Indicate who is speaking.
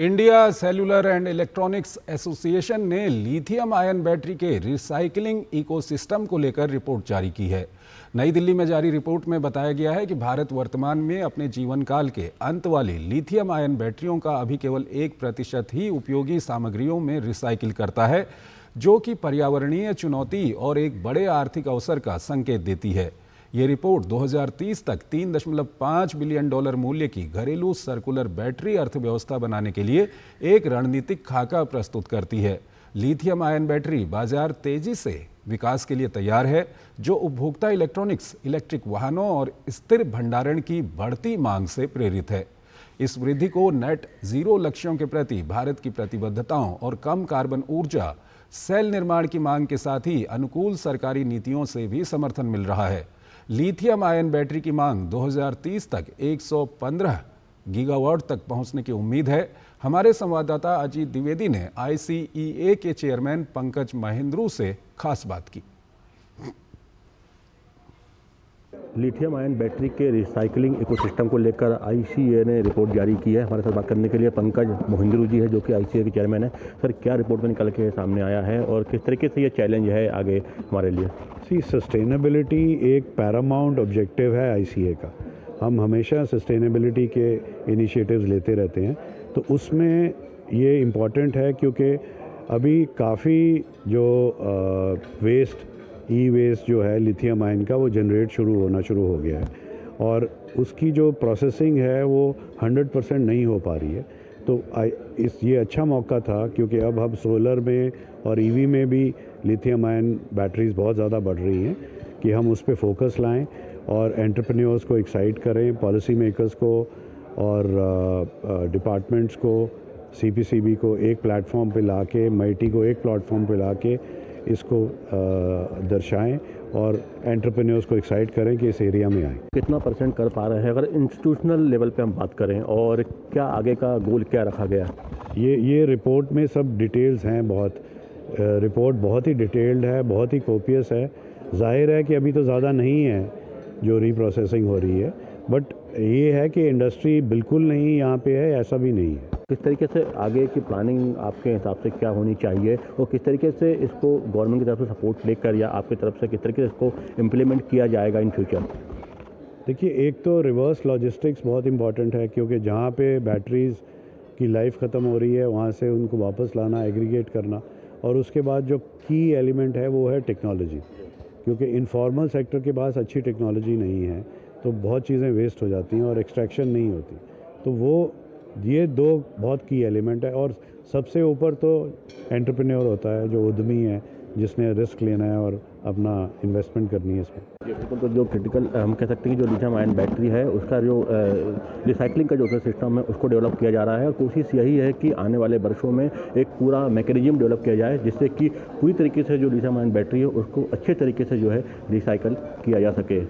Speaker 1: India cellular and electronics association ने lithium ion battery के recycling ecosystem को लेकर रिपोर्ट जारी की है। नई दिल्ली में जारी रिपोर्ट में बताया गया है कि भारत वर्तमान में अपने जीवन काल के अंत वाली लिथियम आयन बैटरियों का अभी केवल 1% ही उपयोगी सामग्रियों में रिसाइकिल करता है, जो कि पर्यावरणीय चुनौती और एक बड़े आर्थिक अवसर का संकेत देती है। ये रिपोर्ट 2030 तक $3.5 बिलियन मूल्य की घरेलू सर्कुलर बैटरी अर्थव्यवस्था बनाने के लिए एक रणनीतिक खाका प्रस्तुत करती है। लिथियम आयन बैटरी बाजार तेजी से विकास के लिए तैयार है, जो उपभोक्ता इलेक्ट्रॉनिक्स, इलेक्ट्रिक वाहनों और स्थिर भंडारण की बढ़ती मांग से प्रेरित है। इस वृद्धि को नेट जीरो लक्ष्यों के प्रति भारत की प्रतिबद्धताओं और कम कार्बन ऊर्जा सेल निर्माण की मांग के साथ ही अनुकूल सरकारी नीतियों से भी समर्थन मिल रहा है। लिथियम आयन बैटरी की मांग 2030 तक 115 गीगावाट तक पहुंचने की उम्मीद है। हमारे संवाददाता अजीत द्विवेदी ने ICEA के चेयरमैन पंकज महेंद्रू से खास बात की।
Speaker 2: लिथियम आयन बैटरी के रिसाइकलिंग इकोसिस्टम को लेकर ICEA ने रिपोर्ट जारी की है। हमारे साथ बात करने के लिए पंकज महेंद्रू जी है, जो कि ICEA के चेयरमैन है। सर, क्या रिपोर्ट में निकल के सामने आया है और किस तरीके से ये चैलेंज है आगे हमारे लिए?
Speaker 3: सस्टेनेबिलिटी एक पैरामाउंट ऑब्जेक्टिव है ICEA का। हम हमेशा सस्टेनेबिलिटी के इनिशिएटिव्स लेते रहते हैं, तो उसमें ये इम्पॉर्टेंट है क्योंकि अभी काफ़ी जो वेस्ट जो है लिथियम आयन का, वो जनरेट होना शुरू हो गया है और उसकी जो प्रोसेसिंग है वो 100% नहीं हो पा रही है। तो ये अच्छा मौका था क्योंकि अब हम सोलर में और EV में भी लिथियम आयन बैटरीज बहुत ज़्यादा बढ़ रही हैं कि हम उस पर फोकस लाएं और एंटरप्रेन्योर्स को एक्साइट करें, पॉलिसी मेकर्स को और डिपार्टमेंट्स को, CPCB को एक प्लेटफॉर्म पे लाके, MITI को एक प्लेटफॉर्म पे लाके इसको दर्शाएं और एंटरप्रेन्योर्स को एक्साइट करें कि इस एरिया में आएँ।
Speaker 2: कितना % कर पा रहे हैं अगर इंस्टीट्यूशनल लेवल पे हम बात करें, और क्या आगे का गोल क्या रखा गया?
Speaker 3: ये रिपोर्ट में सब डिटेल्स हैं। रिपोर्ट बहुत ही डिटेल्ड है, बहुत ही कोपियस है। जाहिर है कि अभी तो ज़्यादा नहीं है जो रीप्रोसेसिंग हो रही है, बट ये है कि इंडस्ट्री बिल्कुल नहीं यहाँ पे है, ऐसा भी नहीं है।
Speaker 2: किस तरीके से आगे की प्लानिंग आपके हिसाब से क्या होनी चाहिए और किस तरीके से इसको गवर्नमेंट की तरफ से सपोर्ट लेकर या आपकी तरफ से किस तरीके से इसको इम्प्लीमेंट किया जाएगा इन फ्यूचर?
Speaker 3: देखिए, एक तो रिवर्स लॉजिस्टिक्स बहुत इम्पॉर्टेंट है क्योंकि जहाँ पे बैटरीज़ की लाइफ ख़त्म हो रही है वहाँ से उनको वापस लाना, एग्रीगेट करना, और उसके बाद जो की एलिमेंट है वो है टेक्नोलॉजी, क्योंकि इनफॉर्मल सेक्टर के पास अच्छी टेक्नोलॉजी नहीं है तो बहुत चीज़ें वेस्ट हो जाती हैं और एक्सट्रैक्शन नहीं होती। तो ये दो बहुत की एलिमेंट है। और सबसे ऊपर तो एंटरप्रेन्योर होता है, जो उद्यमी है, जिसने रिस्क लेना है और अपना इन्वेस्टमेंट करनी है इसमें।
Speaker 2: तो जो क्रिटिकल हम कह सकते हैं कि जो लिथियम आयन बैटरी है उसका जो रिसाइकलिंग का जो सिस्टम है उसको डेवलप किया जा रहा है और कोशिश यही है कि आने वाले वर्षों में एक पूरा मैकेनिज्म डेवलप किया जाए जिससे कि पूरी तरीके से जो लिथियम आयन बैटरी है उसको अच्छे तरीके से जो है रिसाइकल किया जा सके।